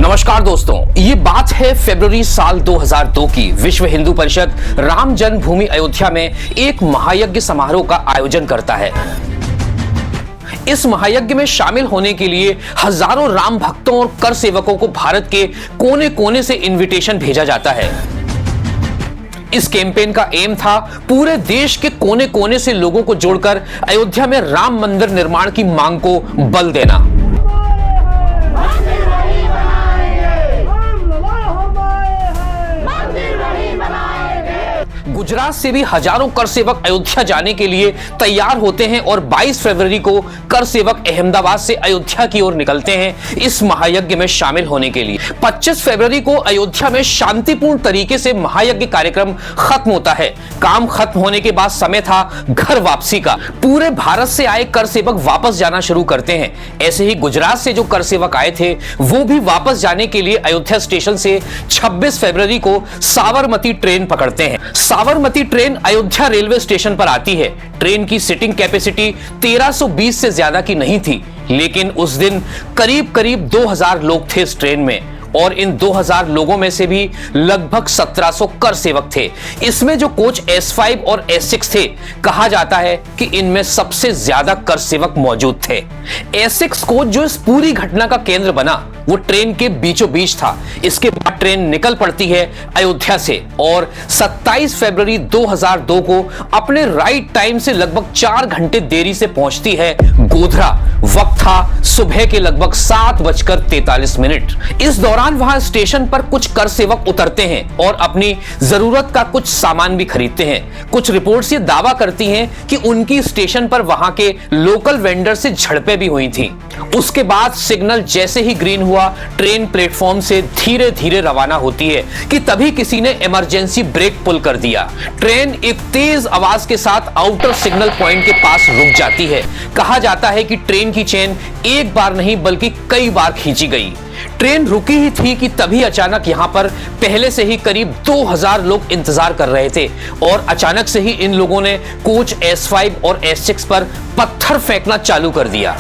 नमस्कार दोस्तों, ये बात है फरवरी साल 2002 की। विश्व हिंदू परिषद राम जन्मभूमि अयोध्या में एक महायज्ञ समारोह का आयोजन करता है। इस महायज्ञ में शामिल होने के लिए हजारों राम भक्तों और कर सेवकों को भारत के कोने कोने से इनविटेशन भेजा जाता है। इस कैंपेन का एम था पूरे देश के कोने कोने से लोगों को जोड़कर अयोध्या में राम मंदिर निर्माण की मांग को बल देना। गुजरात से भी हजारों कर सेवक अयोध्या जाने के लिए तैयार होते हैं और 22 फरवरी को कर सेवक अहमदाबाद से अयोध्या की ओर निकलते हैं इस महायज्ञ में शामिल होने के लिए। 25 फरवरी को अयोध्या में शांतिपूर्ण तरीके से महायज्ञ कार्यक्रम खत्म होता है। काम खत्म होने के बाद समय था घर वापसी का। पूरे भारत से आए कर सेवक वापस जाना शुरू करते हैं। ऐसे ही गुजरात से जो कर सेवक आए थे वो भी वापस जाने के लिए अयोध्या स्टेशन से 26 फरवरी को साबरमती ट्रेन पकड़ते हैं। Sabarmati train Ayodhya railway station पर आती है। ट्रेन की सीटिंग कैपेसिटी 1320 से ज्यादा की नहीं थी, लेकिन उस दिन करीब करीब 2000 लोग थे इस ट्रेन में और इन 2000 लोगों में से भी लगभग 1700 कर सेवक थे। इसमें जो कोच S5 और S6 थे, कहा जाता है कि इनमें सबसे ज्यादा कर सेवक मौजूद थे। S6 कोच जो इस पूरी घटना का केंद्र बना वो ट्रेन के बीचों बीच था। इसके बाद ट्रेन निकल पड़ती है अयोध्या से और 27 फरवरी 2002 को अपने राइट टाइम से लगभग 4 घंटे देरी से पहुंचती है गोधरा। वक्त था सुबह के लगभग 7:43। इस दौरान वहां स्टेशन पर कुछ कर सेवक उतरते हैं और अपनी जरूरत का कुछ सामान भी खरीदते हैं। कुछ रिपोर्ट्स ये दावा करती हैं कि उनकी स्टेशन पर वहां के लोकल वेंडर से झड़पें भी हुई थी। उसके बाद सिग्नल जैसे ही ग्रीन हुआ, ट्रेन प्लेटफॉर्म से धीरे धीरे रवाना होती है कि तभी किसी ने इमरजेंसी ब्रेक पुल कर दिया। ट्रेन एक तेज आवाज के साथ आउटर सिग्नल पॉइंट के पास रुक जाती है। कहा जाता है कि ट्रेन की चेन एक बार नहीं बल्कि कई बार खींची गई। ट्रेन रुकी ही थी कि तभी अचानक यहां पर पहले से ही करीब 2000 लोग इंतजार कर रहे थे और अचानक से ही इन लोगों ने कोच S5 और S6 पर पत्थर फेंकना चालू कर दिया।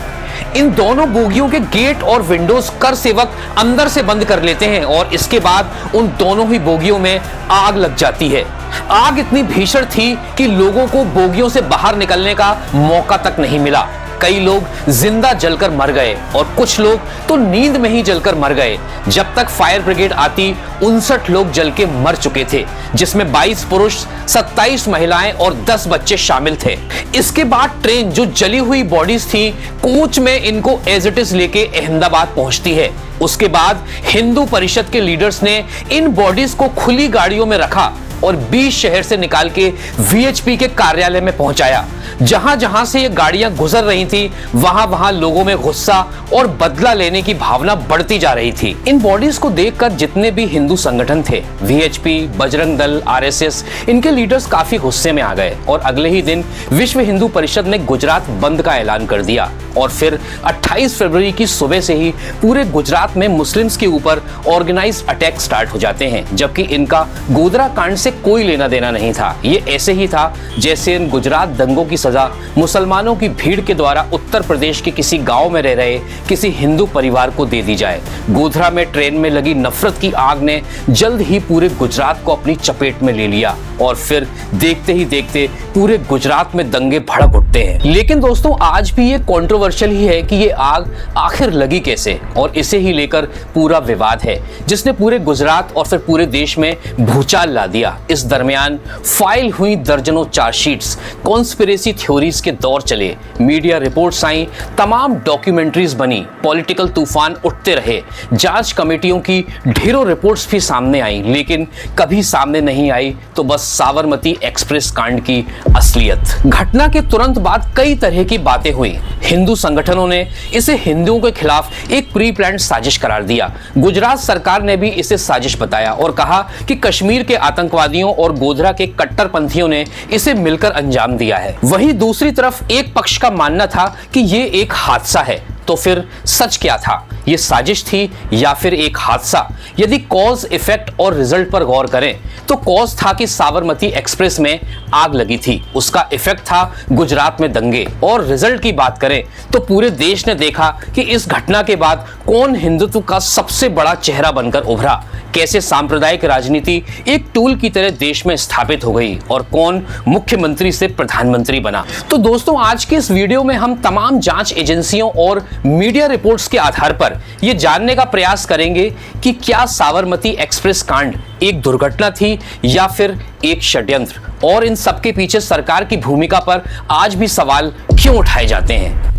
इन दोनों बोगियों के गेट और विंडोज कर सेवक अंदर से बंद कर लेते हैं और इसके बाद उन दोनों ही बोगियों में आग लग जाती है। आग इतनी भीषण थी कि लोगों को बोगियों से बाहर निकलने का मौका तक नहीं मिला। कई लोग जिंदा जलकर मर गए और कुछ लोग तो नींद में ही जलकर मर गए। जब तक फायर ब्रिगेड आती 59 लोग जल के मर चुके थे, जिसमें 22 पुरुष, 27 महिलाएं और 10 बच्चे शामिल थे। इसके बाद ट्रेन जो जली हुई बॉडीज थी, कोच में इनको एज इट इज लेके अहमदाबाद पहुंचती है। उसके बाद हिंदू परिषद के लीडर्स ने इन बॉडीज को खुली गाड़ियों में रखा और 20 शहर से निकाल के VHP के कार्यालय में पहुंचाया। जहां जहां से ये गाड़ियां गुजर रही थी, वहां वहां लोगों में गुस्सा और बदला लेने की भावना बढ़ती जा रही थी। इन बॉडीज को देखकर जितने भी हिंदू संगठन थे, VHP, बजरंग दल, RSS, इनके लीडर्स काफी गुस्से में आ गए और अगले ही दिन विश्व हिंदू परिषद ने गुजरात बंद का ऐलान कर दिया। और फिर 28 फरवरी की सुबह से ही पूरे गुजरात में मुस्लिम्स के ऊपर ऑर्गेनाइज्ड अटैक स्टार्ट हो जाते हैं, जबकि इनका गोधरा कांड से कोई लेना देना नहीं था। ये ऐसे ही था जैसे इन गुजरात दंगों की सजा मुसलमानों की भीड़ के द्वारा उत्तर प्रदेश के किसी गांव में रह रहे किसी हिंदू परिवार को दे दी जाए। गोधरा में ट्रेन में लगी नफरत की आग ने जल्द ही पूरे गुजरात को अपनी चपेट में ले लिया और फिर देखते ही देखते पूरे गुजरात में दंगे भड़क उठते हैं। लेकिन दोस्तों, आज भी ये कंट्रोवर्शियल ही है कि ये आग आखिर लगी कैसे, और इसे ही लेकर पूरा विवाद है जिसने पूरे गुजरात और फिर पूरे देश में भूचाल ला दिया। इस दरमियान फाइल हुई दर्जनों चार्जशीट्स, कॉन्स्पिरेसी थ्योरीज के दौर चले, मीडिया रिपोर्ट्स आई, तमाम डॉक्यूमेंट्रीज बनी, पॉलिटिकल तूफान उठते रहे, जांच कमेटियों की ढेरों रिपोर्ट्स भी सामने आई, लेकिन कभी सामने नहीं आई तो बस साबरमती एक्सप्रेस कांड की असलियत। घटना के तुरंत बाद कई तरह की बातें हुई। हिंदू संगठनों ने इसे हिंदुओं के खिलाफ एक प्री प्लान्ड साजिश करार दिया। गुजरात सरकार ने भी इसे साजिश बताया और कहा कि कश्मीर के आतंकवादियों और गोधरा के कट्टरपंथियों ने इसे मिलकर अंजाम दिया है। वहीं दूसरी तरफ एक पक्ष का मानना था कि ये एक हादसा है तो फिर सच क्या था? ये साजिश थी या फिर एक हादसा? यदि कॉज, इफेक्ट और रिजल्ट पर गौर करें तो कॉज था कि साबरमती एक्सप्रेस में आग लगी थी, उसका इफेक्ट था गुजरात में दंगे, और रिजल्ट की बात करें तो पूरे देश ने देखा कि इस घटना के बाद कौन हिंदुत्व का सबसे बड़ा चेहरा बनकर उभरा, कैसे सांप्रदायिक राजनीति एक टूल की तरह देश में स्थापित हो गई और कौन मुख्यमंत्री से प्रधानमंत्री बना। तो दोस्तों, आज के इस वीडियो में हम तमाम जांच एजेंसियों और मीडिया रिपोर्ट्स के आधार पर यह जानने का प्रयास करेंगे कि क्या साबरमती एक्सप्रेस कांड एक दुर्घटना थी या फिर एक षड्यंत्र, और इन सबके पीछे सरकार की भूमिका पर आज भी सवाल क्यों उठाए जाते हैं।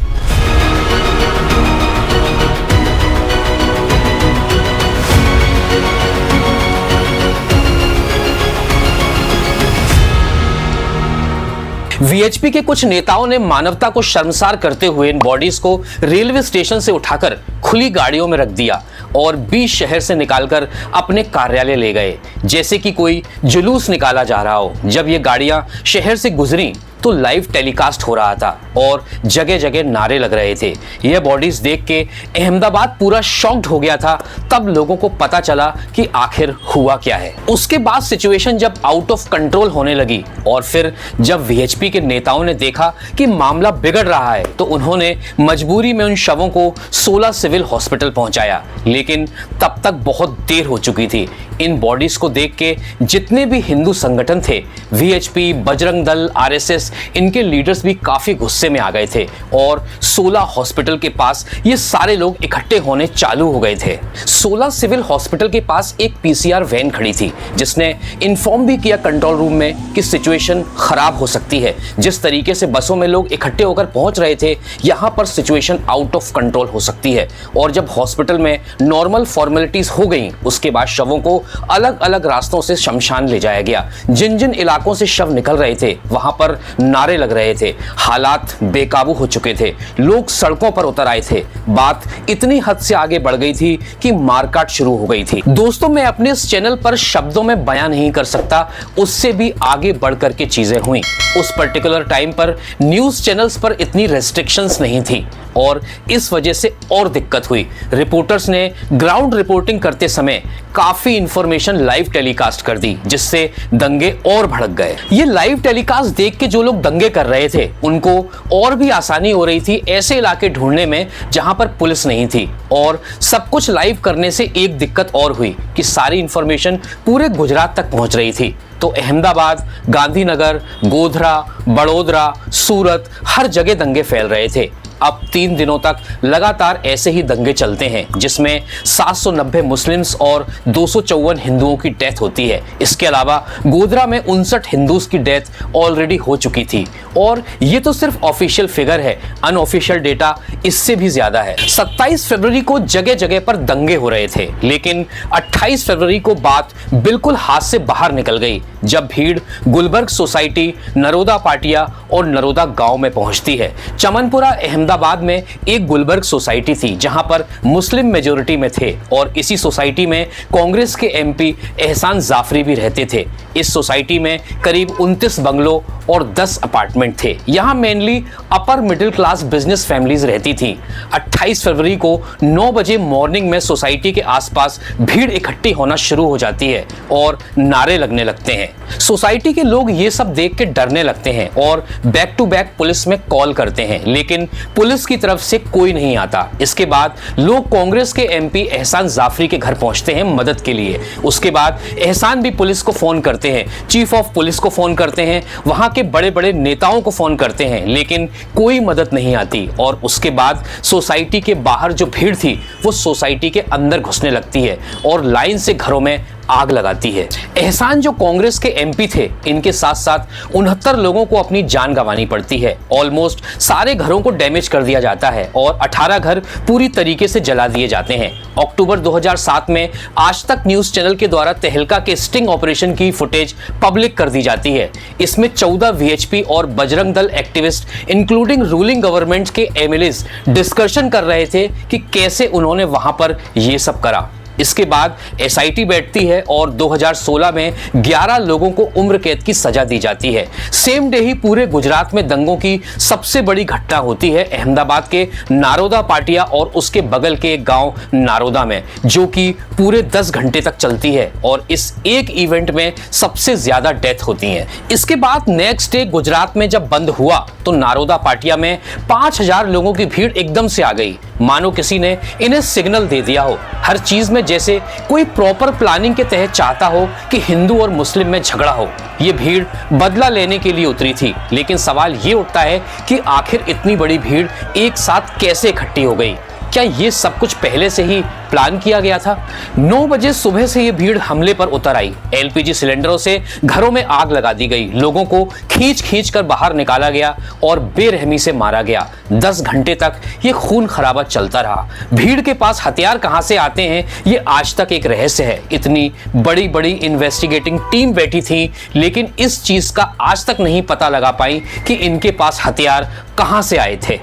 वीएचपी के कुछ नेताओं ने मानवता को शर्मसार करते हुए इन बॉडीज को रेलवे स्टेशन से उठाकर खुली गाड़ियों में रख दिया और 20 शहर से निकालकर अपने कार्यालय ले गए, जैसे कि कोई जुलूस निकाला जा रहा हो। जब ये गाड़ियां शहर से गुजरी तो लाइव टेलीकास्ट हो रहा था और जगह जगह नारे लग रहे थे। यह बॉडीज देख के अहमदाबाद पूरा शॉक्ड हो गया था। तब लोगों को पता चला कि आखिर हुआ क्या है। उसके बाद सिचुएशन जब आउट ऑफ कंट्रोल होने लगी और फिर जब वीएचपी के नेताओं ने देखा कि मामला बिगड़ रहा है तो उन्होंने मजबूरी में उन शवों को 16 सिविल हॉस्पिटल पहुंचाया, लेकिन तब तक बहुत देर हो चुकी थी। इन बॉडीज को देख के जितने भी हिंदू संगठन थे, वीएचपी, बजरंग दल, आरएसएस, इनके लीडर्स भी काफी गुस्से में आ गए थे और 16 हॉस्पिटल के पास ये सारे लोग इकट्ठे होने चालू हो गए थे। 16 सिविल हॉस्पिटल के पास एक पीसीआर वैन खड़ी थी जिसने इन्फॉर्म भी किया कंट्रोल रूम में कि सिचुएशन खराब हो सकती है। जिस तरीके से बसों में लोग इकट्ठे होकर पहुंच रहे थे, यहां पर सिचुएशन आउट ऑफ कंट्रोल हो सकती है। और जब हॉस्पिटल में नॉर्मल फॉर्मेलिटीज हो गई, उसके बाद शवों को अलग अलग रास्तों से शमशान ले जाया गया। जिन जिन इलाकों से शव निकल रहे थे वहां पर नारे लग रहे थे। हालात बेकाबू हो चुके थे, लोग सड़कों पर उतर आए थे। बात इतनी हद से आगे बढ़ गई थी कि मारकाट शुरू हो गई थी। दोस्तों, मैं अपने इस चैनल पर शब्दों में बयान नहीं कर सकता, उससे भी आगे बढ़ करके चीजें हुई। उस पर्टिकुलर टाइम पर न्यूज चैनल्स पर इतनी रेस्ट्रिक्शंस नहीं थी और इस वजह से और दिक्कत हुई। रिपोर्टर्स ने ग्राउंड रिपोर्टिंग करते समय काफी इंफॉर्मेशन लाइव टेलीकास्ट कर दी, जिससे दंगे और भड़क गए। ये लाइव टेलीकास्ट देख के जो लोग दंगे कर रहे थे उनको और भी आसानी हो रही थी ऐसे इलाके ढूंढने में जहां पर पुलिस नहीं थी। और सब कुछ लाइव करने से एक दिक्कत और हुई कि सारी इंफॉर्मेशन पूरे गुजरात तक पहुंच रही थी। तो अहमदाबाद, गांधीनगर, गोधरा, बड़ोदरा, सूरत, हर जगह दंगे फैल रहे थे। अब 3 दिनों तक लगातार ऐसे ही दंगे चलते हैं, जिसमें 790 मुस्लिम्स और 254 हिंदुओं की डेथ होती है। इसके अलावा गोधरा में 59 हिंदूज की डेथ ऑलरेडी हो चुकी थी और ये तो सिर्फ ऑफिशियल फिगर है, अनऑफिशियल डेटा इससे भी ज्यादा है। 27 फरवरी को जगह जगह पर दंगे हो रहे थे, लेकिन 28 फरवरी को बात बिल्कुल हाथ से बाहर निकल गई जब भीड़ गुलबर्ग सोसाइटी, नरोदा पाटिया और नरोदा गांव में पहुंचती है। चमनपुरा अहमदाबाद में एक गुलबर्ग सोसाइटी थी जहां पर मुस्लिम मेजोरिटी में थे और इसी सोसाइटी में कांग्रेस के एमपी एहसान जाफरी भी रहते थे। इस सोसाइटी में करीब 29 बंगलों और 10 अपार्टमेंट थे। यहाँ mainly upper middle class business families रहती थी। 28 फरवरी को 9 बजे मॉर्निंग में सोसाइटी के आसपास भीड़ इकट्ठी होना शुरू हो जाती है और नारे लगने लगते हैं। सोसाइटी के लोग ये सब देख के डरने लगते हैं और बैक टू बैक पुलिस में कॉल करते हैं, लेकिन पुलिस की तरफ से कोई नहीं आता। इसके बाद लोग कांग्रेस के एमपी एहसान जाफरी के घर पहुंचते हैं मदद के लिए। उसके बाद एहसान भी पुलिस को फोन करते हैं, चीफ ऑफ पुलिस को फोन करते हैं, वहां के बड़े बड़े नेताओं को फोन करते हैं, लेकिन कोई मदद नहीं आती। और उसके बाद सोसाइटी के बाहर जो भीड़ थी वो सोसाइटी के अंदर घुसने लगती है और लाइन से घरों में आग लगाती है। एहसान जो कांग्रेस के एमपी थे, इनके साथ साथ 69 लोगों को अपनी जान गंवानी पड़ती है। ऑलमोस्ट सारे घरों को डैमेज कर दिया जाता है और 18 घर पूरी तरीके से जला दिए जाते हैं। अक्टूबर 2007 में आज तक न्यूज चैनल के द्वारा तहलका के स्टिंग ऑपरेशन की फुटेज पब्लिक कर दी जाती है। इसमें 14 वीएचपी और Bajrang Dal activist including ruling government के एमएलएज डिस्कशन कर रहे थे कि कैसे उन्होंने वहां पर ये सब करा। इसके बाद एसआईटी बैठती है और 2016 में 11 लोगों को उम्र कैद की सजा दी जाती है। सेम डे ही पूरे गुजरात में दंगों की सबसे बड़ी घटना होती है अहमदाबाद के नारोदा पाटिया और उसके बगल के एक गांव नारोदा में, जो कि पूरे 10 घंटे तक चलती है और इस एक इवेंट में सबसे ज्यादा डेथ होती है। इसके बाद नेक्स्ट डे गुजरात में जब बंद हुआ तो नारोदा पाटिया में 5000 लोगों की भीड़ एकदम से आ गई, मानो किसी ने इन्हें सिग्नल दे दिया हो। हर चीज में जैसे कोई प्रॉपर प्लानिंग के तहत चाहता हो कि हिंदू और मुस्लिम में झगड़ा हो। ये भीड़ बदला लेने के लिए उतरी थी, लेकिन सवाल ये उठता है कि आखिर इतनी बड़ी भीड़ एक साथ कैसे इकट्ठी हो गई? क्या ये सब कुछ पहले से ही प्लान किया गया था? 9 बजे सुबह से ये भीड़ हमले पर उतर आई। एलपीजी सिलेंडरों से घरों में आग लगा दी गई, लोगों को खींच कर बाहर निकाला गया और बेरहमी से मारा गया। 10 घंटे तक ये खून खराबा चलता रहा। भीड़ के पास हथियार कहां से आते हैं ये आज तक एक रहस्य है। इतनी बड़ी बड़ी इन्वेस्टिगेटिंग टीम बैठी थी, लेकिन इस चीज का आज तक नहीं पता लगा पाई कि इनके पास हथियार कहां से आए थे।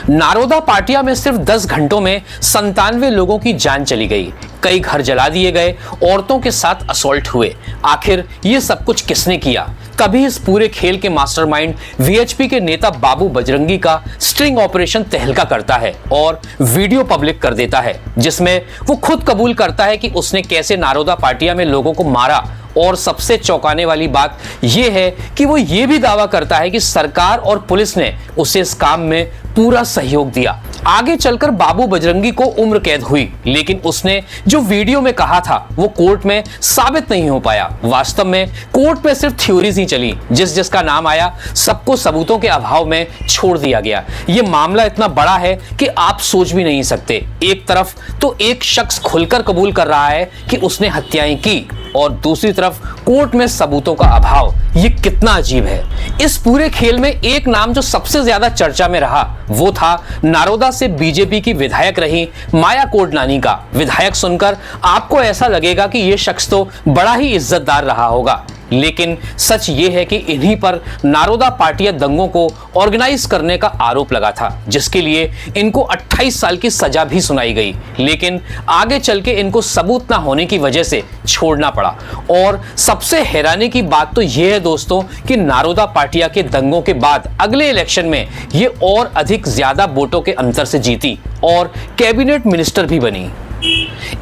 नारोदा पाटिया में सिर्फ 10 घंटों में 97 लोगों की जान चली गई, कई घर जला दिए गए, औरतों के साथ असॉल्ट हुए। आखिर ये सब कुछ किसने किया? कभी इस पूरे खेल के मास्टरमाइंड वीएचपी के नेता बाबू बजरंगी का स्ट्रिंग ऑपरेशन तहलका करता है और वीडियो पब्लिक कर देता है, जिसमें वो खुद कबूल करता है कि उसने कैसे नारोदा पाटिया में लोगों को मारा। और सबसे चौंकाने वाली बात यह है कि वो ये भी दावा करता है कि सरकार और पुलिस ने उसे इस काम में पूरा सहयोग दिया। आगे चलकर बाबू बजरंगी को उम्र कैद हुई, लेकिन उसने जो वीडियो में कहा था वो कोर्ट में साबित नहीं हो पाया। वास्तव में कोर्ट में सिर्फ थ्योरीज ही चली, जिसका नाम आया सबको सबूतों के अभाव में छोड़ दिया गया। ये मामला इतना बड़ा है कि आप सोच भी नहीं सकते। एक तरफ तो एक शख्स खुलकर कबूल कर रहा है कि उसने हत्याएं की, और दूसरी तरफ कोर्ट में सबूतों का अभाव। ये कितना अजीब है। इस पूरे खेल में एक नाम जो सबसे ज्यादा चर्चा में रहा वो था नारोदा से बीजेपी की विधायक रही माया कोडनानी का। विधायक सुनकर आपको ऐसा लगेगा कि यह शख्स तो बड़ा ही इज्जतदार रहा होगा, लेकिन सच ये है कि इन्हीं पर नारोदा पाटिया दंगों को ऑर्गेनाइज करने का आरोप लगा था, जिसके लिए इनको 28 साल की सजा भी सुनाई गई। लेकिन आगे चल के इनको सबूत ना होने की वजह से छोड़ना पड़ा। और सबसे हैरानी की बात तो यह है दोस्तों कि नारोदा पाटिया के दंगों के बाद अगले इलेक्शन में ये और अधिक ज्यादा वोटों के अंतर से जीती और कैबिनेट मिनिस्टर भी बनी।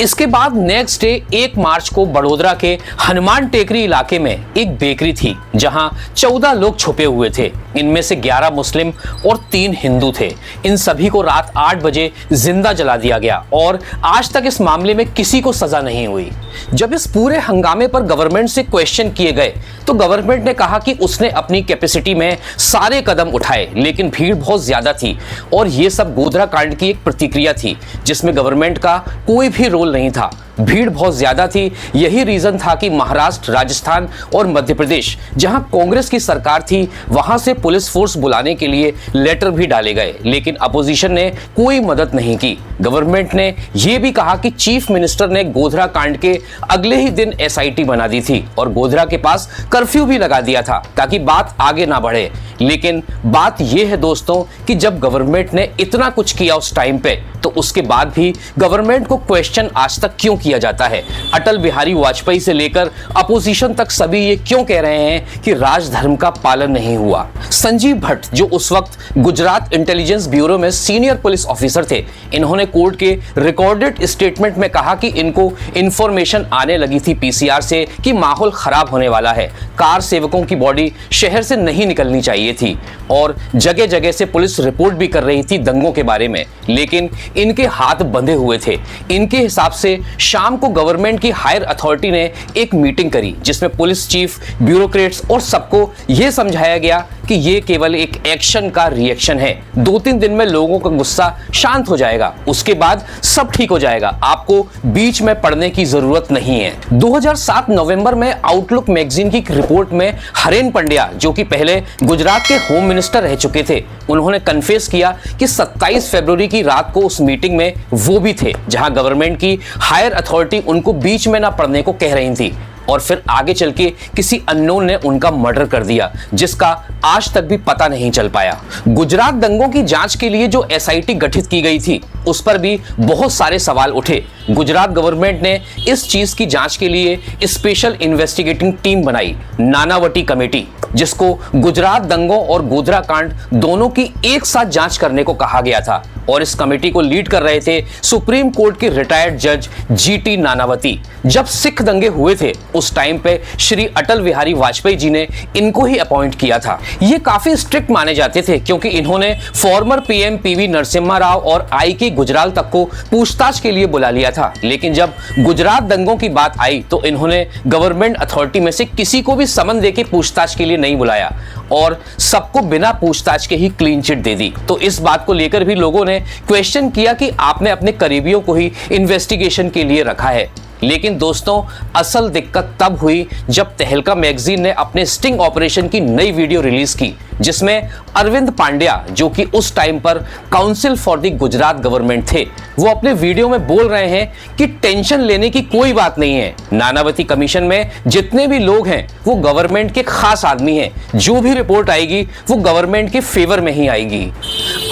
इसके बाद नेक्स्ट डे 1 मार्च को बड़ोदरा के हनुमान टेकरी इलाके में एक बेकरी थी, जहां 14 लोग छुपे हुए थे। इनमें से 11 मुस्लिम और 3 हिंदू थे। इन सभी को रात 8 बजे जिंदा जला दिया गया और आज तक इस मामले में किसी को सजा नहीं हुई। जब इस पूरे हंगामे पर गवर्नमेंट से क्वेश्चन किए गए तो गवर्नमेंट ने कहा कि उसने अपनी कैपेसिटी में सारे कदम उठाए, लेकिन भीड़ बहुत ज्यादा थी और यह सब गोधरा कांड की एक प्रतिक्रिया थी जिसमें गवर्नमेंट का कोई भी रोल नहीं था। भीड़ बहुत ज्यादा थी। यही रीजन था कि महाराष्ट्र, राजस्थान और मध्य प्रदेश, जहां कांग्रेस की सरकार थी, वहां से पुलिस फोर्स बुलाने के लिए लेटर भी डाले गए, लेकिन अपोजिशन ने कोई मदद नहीं की। गवर्नमेंट ने यह भी कहा कि चीफ मिनिस्टर ने गोधरा कांड के अगले ही दिन एसआईटी बना दी थी और गोधरा के पास कर्फ्यू भी लगा दिया था ताकि बात आगे ना बढ़े। लेकिन बात यह है दोस्तों कि जब गवर्नमेंट ने इतना कुछ किया उस टाइम पे, तो उसके बाद भी गवर्नमेंट को क्वेश्चन आज तक क्यों किया जाता है? अटल बिहारी वाजपेयी से लेकर अपोजिशन तक सभी ये क्यों कह रहे हैं कि राजधर्म का पालन नहीं हुआ? संजीव भट्ट, जो उस वक्त गुजरात इंटेलिजेंस ब्यूरो में सीनियर पुलिस ऑफिसर थे, इन्होंने कोर्ट के रिकॉर्डेड स्टेटमेंट में कहा कि इनको इंफॉर्मेशन आने लगी थी पीसीआर से कि माहौल खराब होने वाला है। कार सेवकों की बॉडी शहर से नहीं निकलनी चाहिए थी और जगह जगह से पुलिस रिपोर्ट भी कर रही थी दंगों के बारे में, लेकिन इनके हाथ बंधे हुए थे। इनके हिसाब से शाम को गवर्नमेंट की हायर अथॉरिटी ने एक मीटिंग करी जिसमें पुलिस चीफ, ब्यूरोक्रेट्स और सबको यह समझाया गया कि यह केवल एक एक्शन का रिएक्शन है। 2-3 दिन में लोगों का गुस्सा शांत हो जाएगा, उसके बाद सब ठीक हो जाएगा, आपको बीच में पड़ने की जरूरत नहीं है। 2007 नवंबर में आउटलुक मैगजीन की रिपोर्ट में हरेन पंड्या, जो कि पहले गुजरात के होम मिनिस्टर रह चुके थे, उन्होंने कन्फेस किया कि 27 फरवरी की रात को उस मीटिंग में वो भी थे जहां गवर्नमेंट की हायर अथॉरिटी उनको बीच में ना पड़ने को कह रही थी और फिर आगे चल के किसी अननोन ने उनका मर्डर कर दिया, जिसका आज तक भी पता नहीं चल पाया। गुजरात दंगों की जांच के लिए जो एसआईटी गठित की गई थी उस पर भी बहुत सारे सवाल उठे। गुजरात गवर्नमेंट ने इस चीज की जांच के लिए स्पेशल इन्वेस्टिगेटिंग टीम बनाई, नानावटी कमेटी, जिसको गुजरात दंगों और गोधरा कांड दोनों की एक साथ जांच करने को कहा गया था। और इस कमेटी को लीड कर रहे थे सुप्रीम कोर्ट के रिटायर्ड जज जीटी नानावती। जब सिख दंगे हुए थे उस टाइम पे श्री अटल बिहारी वाजपेयी जी ने इनको ही अपॉइंट किया था। ये काफी स्ट्रिक्ट माने जाते थे क्योंकि इन्होंने former PM PV Narasimha Rao और आई.के. गुजराल तक को पूछताछ के लिए बुला लिया था। लेकिन जब गुजरात दंगों की बात आई तो इन्होंने गवर्नमेंट अथॉरिटी में से किसी को भी समन देके पूछताछ के लिए नहीं बुलाया और सबको बिना पूछताछ के ही क्लीन चिट दे दी। तो इस बात को लेकर भी लोगों ने क्वेश्चन किया कि आपने अपने करीबियों को ही इन्वेस्टिगेशन के लिए रखा है। लेकिन दोस्तों, असल दिक्कत तब हुई जब तहलका मैगजीन ने अपने स्टिंग ऑपरेशन की नई वीडियो रिलीज की, जिसमें अरविंद पांड्या, जो कि उस टाइम पर council for the Gujarat government थे, वो अपने वीडियो में बोल रहे हैं कि टेंशन लेने की कोई बात नहीं है। नानावती कमीशन में जितने भी लोग हैं वो गवर्नमेंट के खास आदमी हैं। जो भी रिपोर्ट आएगी वो गवर्नमेंट के फेवर में ही आएगी।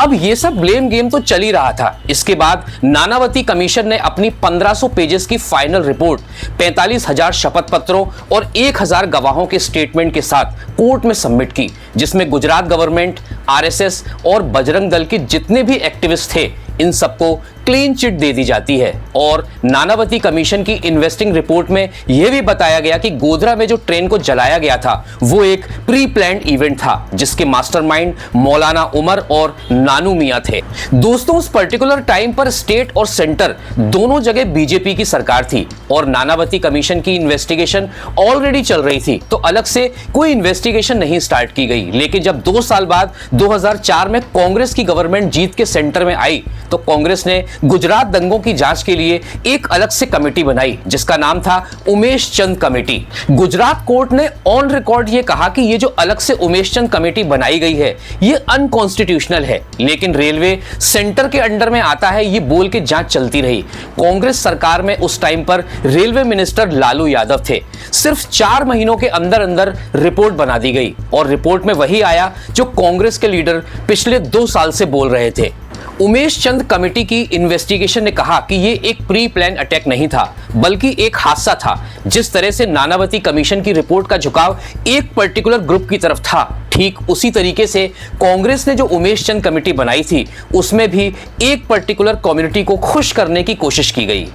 अब ये सब ब्लेम गेम तो चल ही रहा था। इसके बाद नानावती कमीशन ने अपनी 1500 पेजेस की फाइनल रिपोर्ट 45,000 शपथ पत्रों और 1,000 गवाहों के स्टेटमेंट के साथ कोर्ट में सबमिट की, जिसमें गुजरात गवर्नमेंट, आरएसएस और बजरंग दल के जितने भी एक्टिविस्ट थे इन सबको क्लीन चिट दे दी जाती है। और नानावती कमीशन की इन्वेस्टिंग रिपोर्ट में यह भी बताया गया कि गोधरा में जो ट्रेन को जलाया गया था वो एक प्री प्लान्ड इवेंट था, जिसके मास्टरमाइंड मौलाना उमर और नानू मियां थे। दोस्तों, उस पर्टिकुलर टाइम पर स्टेट और सेंटर दोनों जगह बीजेपी की सरकार थी और नानावती कमीशन की इन्वेस्टिगेशन ऑलरेडी चल रही थी, तो अलग से कोई इन्वेस्टिगेशन नहीं स्टार्ट की गई। लेकिन जब 2 साल बाद 2004 में कांग्रेस की गवर्नमेंट जीत के सेंटर में आई तो कांग्रेस ने गुजरात दंगों की जांच के लिए एक अलग से कमेटी बनाई, जिसका नाम था उमेश चंद कमेटी। गुजरात कोर्ट ने ऑन रिकॉर्ड ये कहा कि ये जो अलग से उमेश चंद कमेटी बनाई गई है ये अनकॉन्स्टिट्यूशनल है, लेकिन रेलवे सेंटर के अंडर में आता है ये बोल के जांच चलती रही। कांग्रेस सरकार में उस टाइम पर रेलवे मिनिस्टर लालू यादव थे। सिर्फ 4 महीनों के अंदर अंदर रिपोर्ट बना दी गई और रिपोर्ट में वही आया जो कांग्रेस के लीडर पिछले 2 साल से बोल रहे थे। उमेश चंद कमेटी की इन्वेस्टिगेशन ने कहा कि ये एक प्री प्लान अटैक नहीं था बल्कि एक हादसा था। जिस तरह से नानावती कमीशन की रिपोर्ट का झुकाव एक पर्टिकुलर ग्रुप की तरफ था, ठीक उसी तरीके से कांग्रेस ने जो उमेश चंद कमेटी बनाई थी उसमें भी एक पर्टिकुलर कम्युनिटी को खुश करने की कोशिश की गई।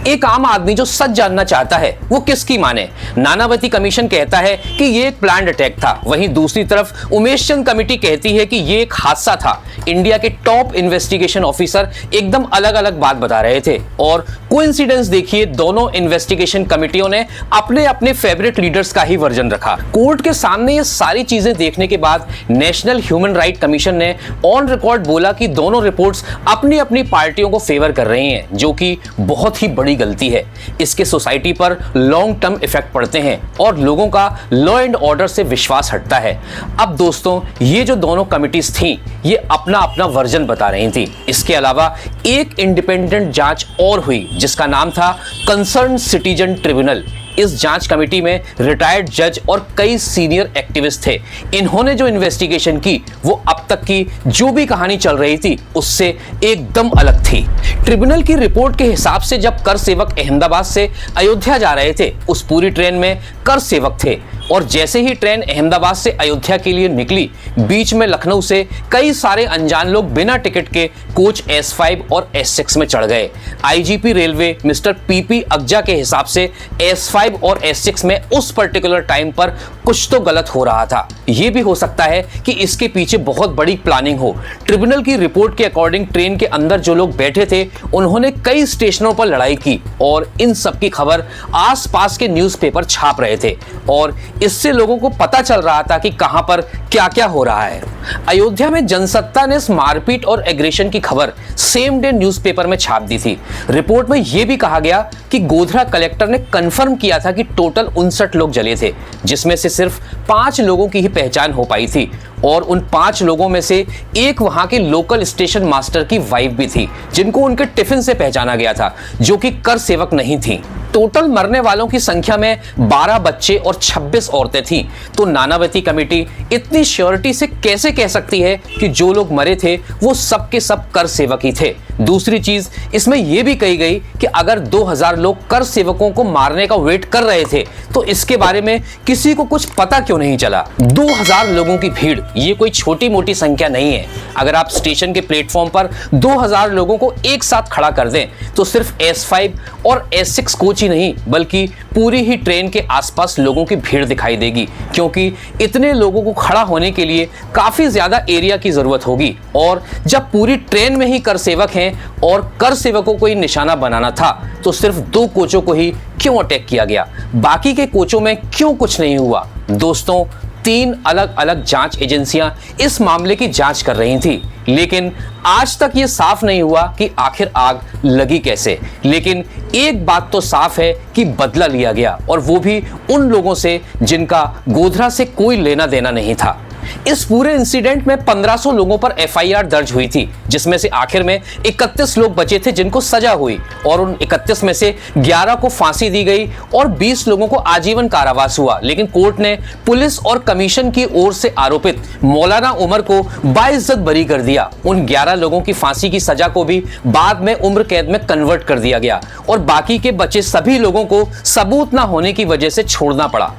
एक आम आदमी जो सच जानना चाहता है वो किसकी माने? नानावती कमीशन कहता है कि ये एक प्लान्ड अटैक था, वहीं दूसरी तरफ उमेश चंद कमेटी कहती है कि ये एक हादसा था। इंडिया के टॉप इन्वेस्टिगेशन ऑफिसर एकदम अलग अलग बात बता रहे थे और कोइंसिडेंस देखिए, दोनों इन्वेस्टिगेशन कमेटियों ने अपने अपने फेवरेट लीडर्स का ही वर्जन रखा। कोर्ट के सामने ये सारी चीजें देखने के बाद नेशनल ह्यूमन राइट कमीशन ने ऑन रिकॉर्ड बोला कि दोनों रिपोर्ट्स अपनी अपनी पार्टियों को फेवर कर रही हैं, जो कि बहुत ही बड़ी गलती है। इसके सोसाइटी पर लॉन्ग टर्म इफेक्ट पड़ते हैं और लोगों का लॉ एंड ऑर्डर से विश्वास हटता है। अब दोस्तों, ये जो दोनों कमिटीज थी ये अपना अपना वर्जन बता रही थी। इसके अलावा एक इंडिपेंडेंट जांच और हुई जिसका नाम था कंसर्न सिटीजन ट्रिब्यूनल। इस जांच कमेटी में रिटायर्ड जज और कई सीनियर एक्टिविस्ट थे। इन्होंने जो इन्वेस्टिगेशन की वो अब तक की जो भी कहानी चल रही थी उससे एकदम अलग थी। ट्रिब्यूनल की रिपोर्ट के हिसाब से जब कर सेवक अहमदाबाद से अयोध्या जा रहे थे उस पूरी ट्रेन में कर सेवक थे और जैसे ही ट्रेन अहमदाबाद से अयोध्या के लिए निकली, बीच में लखनऊ से कई सारे अनजान लोग बिना टिकट के कोच S5 और S6 में चढ़ गए। आईजीपी रेलवे मिस्टर पीपी अगजा के हिसाब से S5 और S6 में उस पर्टिकुलर टाइम पर कुछ तो गलत हो रहा था। यह भी हो सकता है कि इसके पीछे बहुत बड़ी प्लानिंग हो। ट्रिब्यूनल की रिपोर्ट के अकॉर्डिंग ट्रेन के अंदर जो लोग बैठे थे उन्होंने कई स्टेशनों पर लड़ाई की और इन सब की खबर आसपास के न्यूज़पेपर छाप रहे थे और इससे लोगों को पता चल रहा था कि कहां पर क्या क्या हो रहा है। अयोध्या में जनसत्ता ने इस मारपीट और एग्रेशन की खबर सेम डे न्यूज़पेपर में छाप दी थी। रिपोर्ट में यह भी कहा गया कि गोधरा कलेक्टर ने कंफर्म किया था कि टोटल 59 लोग जले थे, जिसमें से सिर्फ 5 लोगों की ही पहचान हो पाई थी और उन 5 लोगों में से एक वहां के लोकल स्टेशन मास्टर की वाइफ भी थी, जिनको उनके टिफिन से पहचाना गया था, जो कि कर सेवक नहीं थी। टोटल मरने वालों की संख्या में 12 बच्चे और 26 औरतें थीं। तो नानावती कमेटी इतनी श्योरिटी से कैसे कह सकती है कि जो लोग मरे थे वो सब के सब कर सेवक ही थे? दूसरी चीज इसमें यह भी कही गई कि अगर 2000 लोग कर सेवकों को मारने का वेट कर रहे थे तो इसके बारे में किसी को कुछ पता क्यों नहीं चला? 2000 लोगों की भीड़ ये कोई छोटी मोटी संख्या नहीं है। अगर आप स्टेशन के प्लेटफॉर्म पर 2000 लोगों को एक साथ खड़ा कर दें तो सिर्फ S5 और S6 कोच ही नहीं बल्कि पूरी ही ट्रेन के आसपास लोगों की भीड़ दिखाई देगी, क्योंकि इतने लोगों को खड़ा होने के लिए काफी ज्यादा एरिया की जरूरत होगी। और जब पूरी ट्रेन में ही कर सेवक हैं और कर सेवकों को ही निशाना बनाना था तो सिर्फ 2 कोचों को ही क्यों अटैक किया गया? बाकी के कोचों में क्यों कुछ नहीं हुआ? दोस्तों, 3 अलग अलग जांच एजेंसियां इस मामले की जांच कर रही थी, लेकिन आज तक ये साफ नहीं हुआ कि आखिर आग लगी कैसे। लेकिन एक बात तो साफ है कि बदला लिया गया, और वो भी उन लोगों से जिनका गोधरा से कोई लेना देना नहीं था। इस पूरे इंसिडेंट में 1500 लोगों पर FIR दर्ज हुई थी, जिसमें से आखिर में 31 लोग बचे थे जिनको सजा हुई, और उन 31 में से 11 को फांसी दी गई और 20 लोगों को आजीवन कारावास हुआ। लेकिन कोर्ट ने पुलिस और कमीशन की ओर से आरोपित मौलाना उमर को बाइज्जत बरी कर दिया। उन 11 लोगों की फांसी की सजा को भी बाद में उम्र कैद में कन्वर्ट कर दिया गया, और बाकी के बचे सभी लोगों को सबूत न होने की वजह से छोड़ना पड़ा।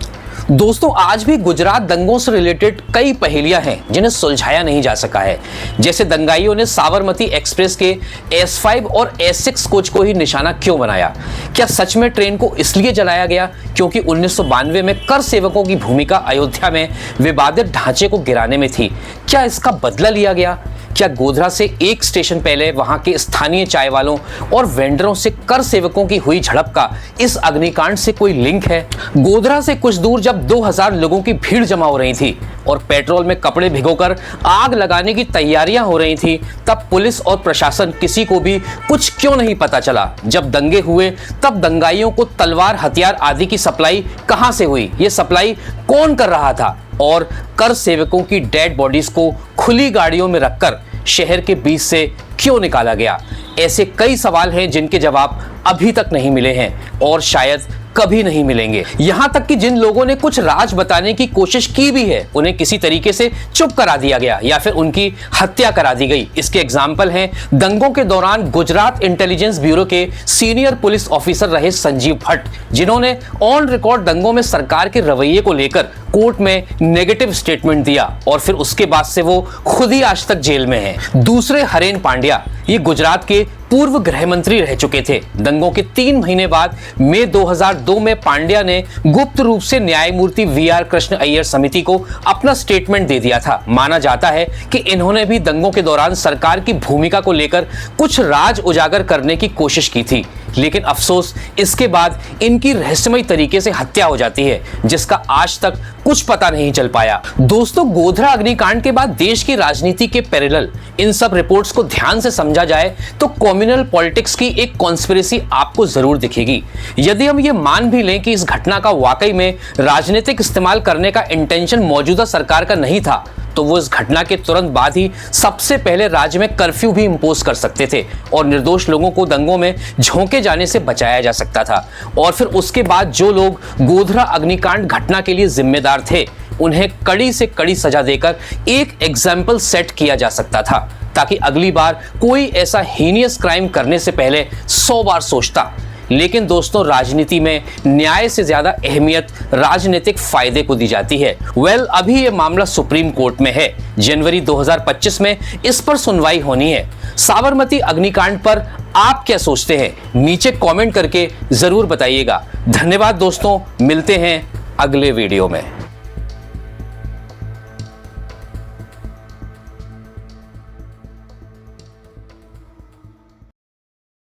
दोस्तों, आज भी गुजरात दंगों से रिलेटेड कई पहेलियां हैं जिन्हें सुलझाया नहीं जा सका है। जैसे दंगाइयों ने साबरमती एक्सप्रेस के S5 और S6 कोच को ही निशाना क्यों बनाया? क्या सच में ट्रेन को इसलिए जलाया गया क्योंकि 1992 में कर सेवकों की भूमिका अयोध्या में विवादित ढांचे को गिराने में थी? क्या इसका बदला लिया गया? क्या गोधरा से एक स्टेशन पहले वहां के स्थानीय चाय वालों और वेंडरों से कर सेवकों की हुई झड़प का इस अग्निकांड से कोई लिंक है? गोधरा से कुछ दूर जब 2000 लोगों की भीड़ जमा हो रही थी और पेट्रोल में कपड़े भिगोकर आग लगाने की तैयारियां हो रही थी, तब पुलिस और प्रशासन किसी को भी कुछ क्यों नहीं पता चला? जब दंगे हुए तब दंगाइयों को तलवार, हथियार आदि की सप्लाई कहां से हुई? ये सप्लाई कौन कर रहा था? और कर सेवकों की डेड बॉडीज को खुली गाड़ियों में रखकर शहर के बीच से क्यों निकाला गया? ऐसे कई सवाल हैं जिनके जवाब अभी तक नहीं मिले हैं और शायद कभी नहीं मिलेंगे। यहां तक कि जिन लोगों ने कुछ राज बताने की कोशिश की भी है, उन्हें किसी तरीके से चुप करा दिया गया या फिर उनकी हत्या करा दी गई। इसके एग्जाम्पल हैं दंगों के दौरान गुजरात इंटेलिजेंस ब्यूरो के सीनियर पुलिस ऑफिसर रहे संजीव भट्ट, जिन्होंने ऑन रिकॉर्ड दंगों में सरकार के रवैये को लेकर कोर्ट में नेगेटिव स्टेटमेंट दिया और फिर उसके बाद से वो खुद ही आज तक जेल में हैं। दूसरे हरेन पांड्या, ये गुजरात के पूर्व गृह मंत्री रह चुके थे। दंगों के 3 महीने बाद मई 2002 में पांड्या ने गुप्त रूप से न्यायमूर्ति VR कृष्ण अय्यर समिति को अपना स्टेटमेंट दे दिया था। माना जाता है कि इन्होंने भी दंगों के दौरान सरकार की भूमिका को लेकर कुछ राज उजागर करने की कोशिश की थी, लेकिन अफसोस इसके बाद इनकी रहस्यमय तरीके से हत्या हो जाती है, जिसका आज तक कुछ पता नहीं चल पाया। दोस्तों, गोधरा अग्निकांड के बाद देश की राजनीति के पैरेलल इन सब रिपोर्ट्स को ध्यान से समझा जाए तो कम्युनल पॉलिटिक्स की एक कॉन्स्पिरेसी आपको जरूर दिखेगी। यदि हम ये मान भी लें कि इस घटना का वाकई में राजनीतिक इस्तेमाल करने का इंटेंशन मौजूदा सरकार का नहीं था, तो वो इस घटना के तुरंत बाद ही सबसे पहले राज्य में कर्फ्यू भी इंपोज कर सकते थे और निर्दोष लोगों को दंगों में झोंके जाने से बचाया जा सकता था। और फिर उसके बाद जो लोग गोधरा अग्निकांड घटना के लिए जिम्मेदार थे, उन्हें कड़ी से कड़ी सजा देकर एक एग्जाम्पल सेट किया जा सकता था, ताकि अगली बार कोई ऐसा हीनियस क्राइम करने से पहले 100 बार सोचता। लेकिन दोस्तों, राजनीति में न्याय से ज्यादा अहमियत राजनीतिक फायदे को दी जाती है। अभी यह मामला सुप्रीम कोर्ट में है। जनवरी 2025 में इस पर सुनवाई होनी है। साबरमती अग्निकांड पर आप क्या सोचते हैं? नीचे कमेंट करके जरूर बताइएगा। धन्यवाद दोस्तों, मिलते हैं अगले वीडियो में।